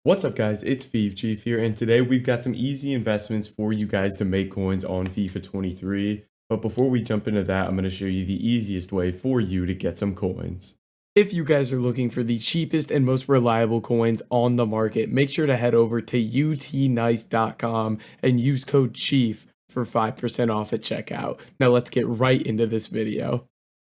What's up, guys? It's FIFA Chief here, and today we've got some easy investments for you guys to make coins on FIFA 23. But before we jump into that, I'm going to show you the easiest way for you to get some coins. If you guys are looking for the cheapest and most reliable coins on the market, make sure to head over to utnice.com and use code CHIEF for 5% off at checkout. Now let's get right into this video.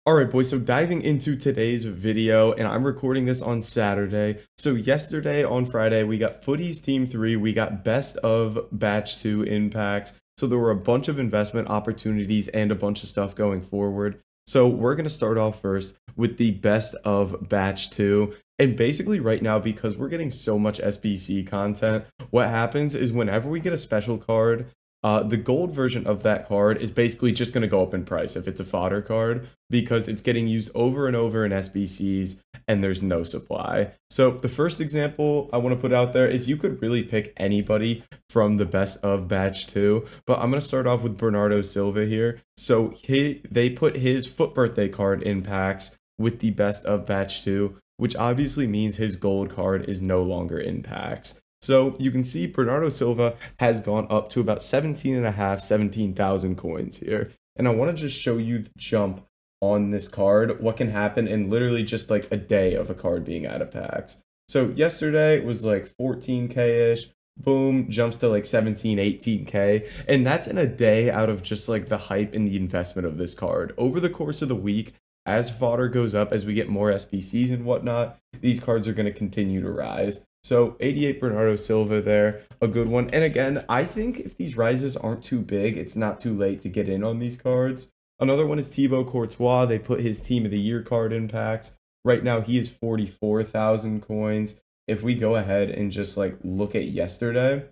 Alright boys, so diving into today's video, and I'm recording this on Saturday. So yesterday on Friday, we got Footies Team 3, we got Best of Batch 2 impacts. So there were a bunch of investment opportunities and a bunch of stuff going forward. So we're going to start off first with the Best of Batch 2. And basically right now, because we're getting so much SBC content, what happens is whenever we get a special card, the gold version of that card is basically just going to go up in price if it's a fodder card because it's getting used over and over in SBCs and there's no supply. So the first example I want to put out there is you could really pick anybody from the Best of Batch 2, but I'm going to start off with Bernardo Silva here. So they put his foot birthday card in packs with the Best of Batch 2, which obviously means his gold card is no longer in packs. So you can see Bernardo Silva has gone up to about 17,000 coins here. And I want to just show you the jump on this card, what can happen in literally just like a day of a card being out of packs. So yesterday was like 14K-ish, boom, jumps to like 17, 18K. And that's in a day out of just like the hype and the investment of this card. Over the course of the week, as fodder goes up, as we get more SBCs and whatnot, these cards are going to continue to rise. So 88 Bernardo Silva there, a good one. And again, I think if these rises aren't too big, it's not too late to get in on these cards. Another one is Thibaut Courtois. They put his Team of the Year card in packs. Right now, he is 44,000 coins. If we go ahead and just like look at yesterday,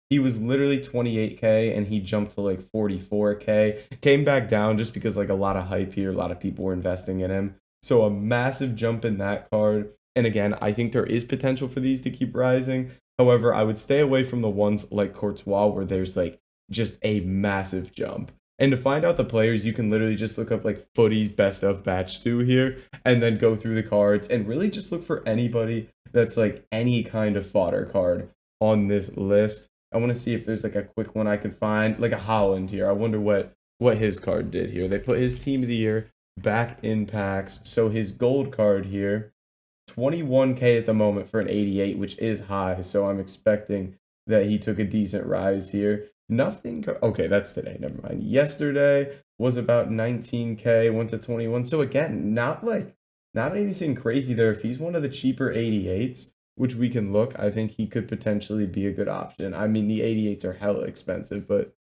he was literally 28K and he jumped to like 44K. Came back down just because like a lot of hype here. A lot of people were investing in him. So a massive jump in that card. And again, I think there is potential for these to keep rising. However, I would stay away from the ones like Courtois where there's like just a massive jump. And to find out the players, you can literally just look up like Footy's Best of Batch 2 here and then go through the cards and really just look for anybody that's like any kind of fodder card on this list. I want to see if there's like a quick one I could find, like a Holland here. I wonder what his card did here. They put his Team of the Year back in packs. So his gold card here, 21K at the moment for an 88, which is high. So I'm expecting that he took a decent rise here. Nothing. Okay, that's today. Never mind. Yesterday was about 19K, went to 21. So again, not anything crazy there. If he's one of the cheaper 88s, which we can look, I think he could potentially be a good option. I mean, the 88s are hella expensive,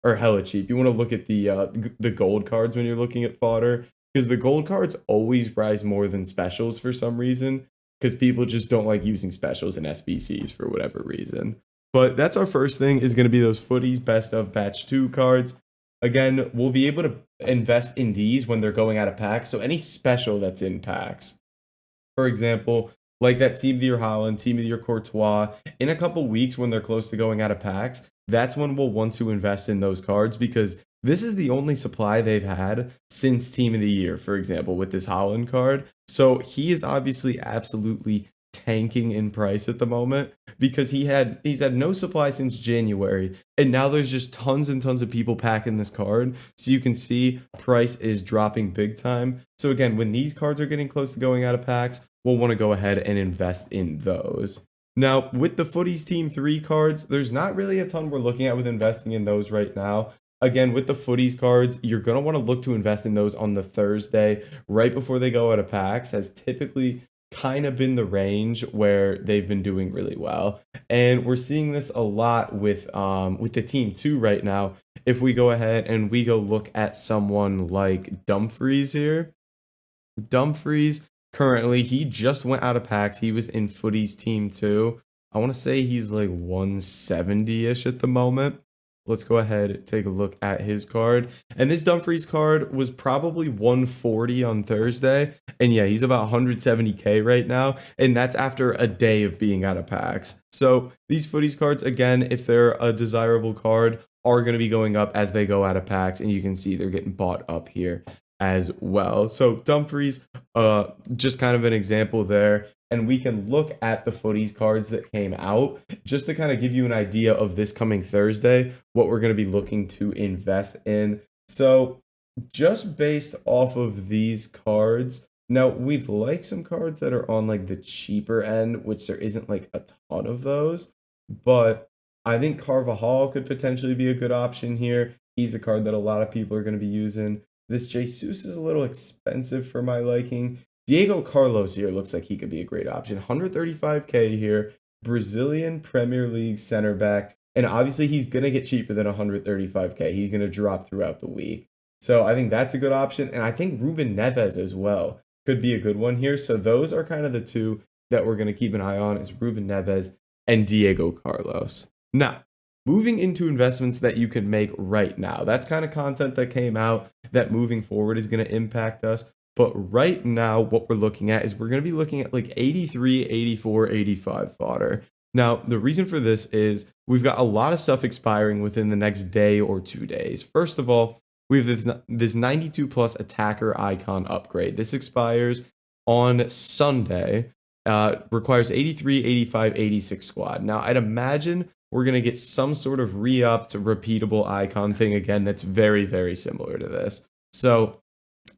or hella cheap. You want to look at the gold cards when you're looking at fodder, because the gold cards always rise more than specials for some reason, because people just don't like using specials in SBCs for whatever reason. But that's our first thing, is going to be those Footies Best of Batch 2 cards. Again, we'll be able to invest in these when they're going out of packs. So any special that's in packs, for example, like that Team of the Year Holland, Team of the Year Courtois, in a couple weeks when they're close to going out of packs, that's when we'll want to invest in those cards, because this is the only supply they've had since Team of the Year, for example, with this Holland card. So he is obviously absolutely tanking in price at the moment because he's had no supply since January, and now there's just tons and tons of people packing this card. So you can see price is dropping big time. So again, when these cards are getting close to going out of packs, we'll want to go ahead and invest in those. Now, with the Footies Team 3 cards, there's not really a ton we're looking at with investing in those right now. Again, with the Footies cards, you're going to want to look to invest in those on the Thursday right before they go out of packs, has typically kind of been the range where they've been doing really well. And we're seeing this a lot with the Team 2 right now. If we go ahead and we go look at someone like Dumfries here. Dumfries, currently, he just went out of packs. He was in Footies Team 2. I want to say he's like 170-ish at the moment. Let's go ahead and take a look at his card. And this Dumfries card was probably 140 on Thursday. And yeah, he's about 170K right now. And that's after a day of being out of packs. So these Footies cards, again, if they're a desirable card, are going to be going up as they go out of packs. And you can see they're getting bought up here as well. So Dumfries, just kind of an example there. And we can look at the footies cards that came out just to kind of give you an idea of this coming Thursday, what we're going to be looking to invest in. So just based off of these cards, now we'd like some cards that are on like the cheaper end, which there isn't like a ton of those, but I think Carvajal could potentially be a good option here. He's a card that a lot of people are going to be using. This Jesus is a little expensive for my liking. Diego Carlos here looks like he could be a great option. 135K here, Brazilian Premier League center back. And obviously, he's going to get cheaper than 135K. He's going to drop throughout the week. So I think that's a good option. And I think Ruben Neves as well could be a good one here. So those are kind of the two that we're going to keep an eye on is Ruben Neves and Diego Carlos. Now, moving into investments that you can make right now. That's kind of content that came out that moving forward is going to impact us. But right now, what we're looking at is we're going to be looking at like 83, 84, 85 fodder. Now, the reason for this is we've got a lot of stuff expiring within the next day or 2 days. First of all, we have this 92 plus attacker icon upgrade. This expires on Sunday. Requires 83, 85, 86 squad. Now, I'd imagine we're going to get some sort of re-upped, repeatable icon thing again that's very, very similar to this. So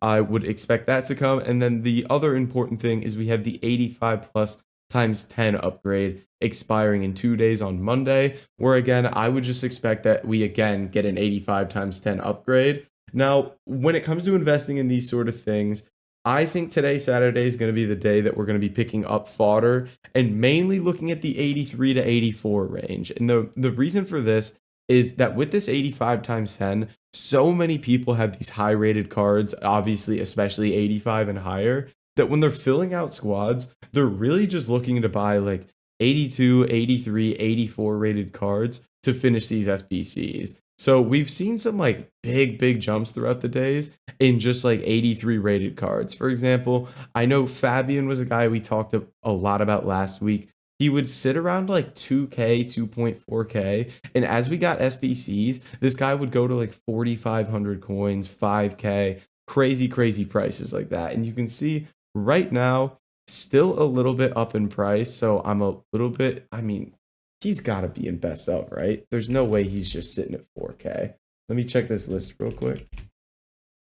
I would expect that to come. And then the other important thing is we have the 85 plus times 10 upgrade expiring in 2 days on Monday, where again, I would just expect that we again get an 85 times 10 upgrade. Now, when it comes to investing in these sort of things, I think today, Saturday, is going to be the day that we're going to be picking up fodder and mainly looking at the 83 to 84 range. And the reason for this is that with this 85 times 10, so many people have these high rated cards, obviously, especially 85 and higher, that when they're filling out squads, they're really just looking to buy like 82, 83, 84 rated cards to finish these SBCs. So we've seen some like big jumps throughout the days in just like 83 rated cards. For example, I know Fabian was a guy we talked a lot about last week. He would sit around like 2K, 2.4K. And as we got SBCs, this guy would go to like 4,500 coins, 5K, crazy prices like that. And you can see right now, still a little bit up in price. So I'm a little bit, I mean, he's got to be in best of, right? There's no way he's just sitting at 4K. Let me check this list real quick.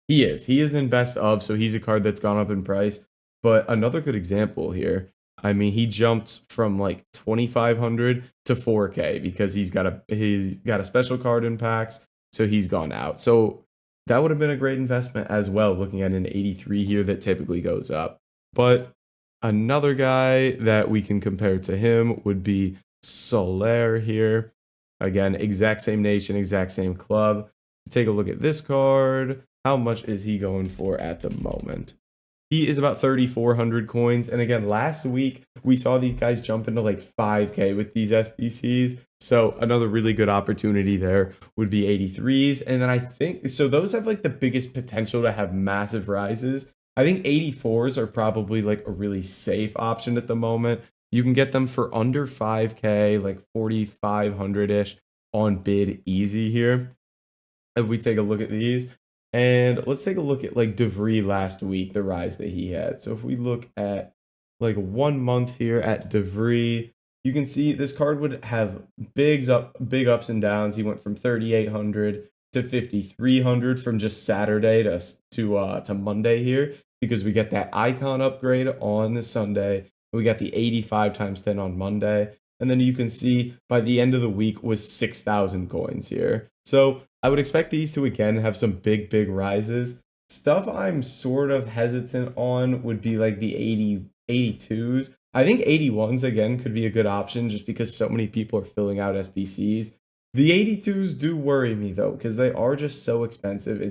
He is in best of, so he's a card that's gone up in price. But another good example here, I mean, he jumped from like 2,500 to 4K because he's got a special card in packs, so he's gone out. So that would have been a great investment as well, looking at an 83 here that typically goes up. But another guy that we can compare to him would be Soler here. Again, exact same nation, exact same club. Take a look at this card. How much is he going for at the moment? He is about 3,400 coins. And again, last week, we saw these guys jump into like 5K with these SBCs. So another really good opportunity there would be 83s. And then I think, so those have like the biggest potential to have massive rises. I think 84s are probably like a really safe option at the moment. You can get them for under 5K, like 4,500-ish on bid easy here. If we take a look at these, and let's take a look at like DeVries last week, the rise that he had. So if we look at like 1 month here at DeVries, you can see this card would have big ups and downs. He went from 3,800 to 5,300 from just Saturday to Monday here, because we get that icon upgrade on Sunday. We got the 85 times 10 on Monday. And then you can see by the end of the week was 6,000 coins here. So I would expect these to again have some big rises. Stuff I'm sort of hesitant on would be like the 82s. I think 81s again could be a good option just because so many people are filling out SBCs. The 82s do worry me though, because they are just so expensive.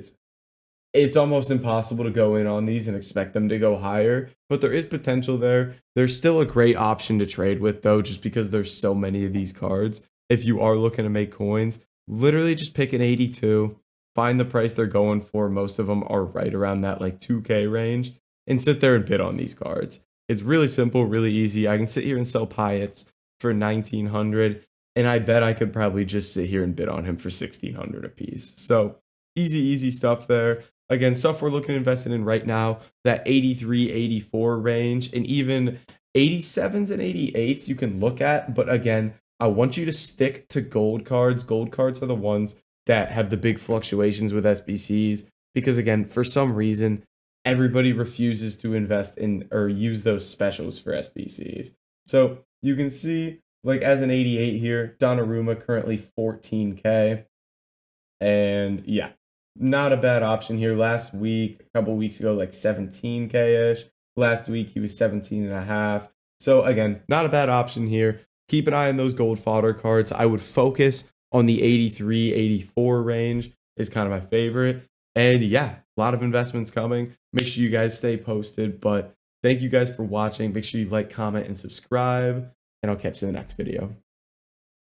It's almost impossible to go in on these and expect them to go higher, but there is potential there. There's still a great option to trade with though, just because there's so many of these cards. If you are looking to make coins, literally just pick an 82, find the price they're going for. Most of them are right around that like 2K range, and sit there and bid on these cards. It's really simple, really easy. I can sit here and sell Pyatt for 1,900, and I bet I could probably just sit here and bid on him for 1,600 a piece. So easy stuff there. again, stuff we're looking to invest in right now, that 83, 84 range, and even 87s and 88s you can look at. But again, I want you to stick to gold cards. Gold cards are the ones that have the big fluctuations with SBCs because, again, for some reason, everybody refuses to invest in or use those specials for SBCs. So you can see, like, as an 88 here, Donnarumma currently 14K. And yeah, not a bad option here. Last week, a couple weeks ago, like 17K ish. Last week, he was 17 and a half. So again, not a bad option here. Keep an eye on those gold fodder cards. I would focus on the 83, 84 range is kind of my favorite. And yeah, a lot of investments coming. Make sure you guys stay posted. But thank you guys for watching. Make sure you like, comment, and subscribe. And I'll catch you in the next video.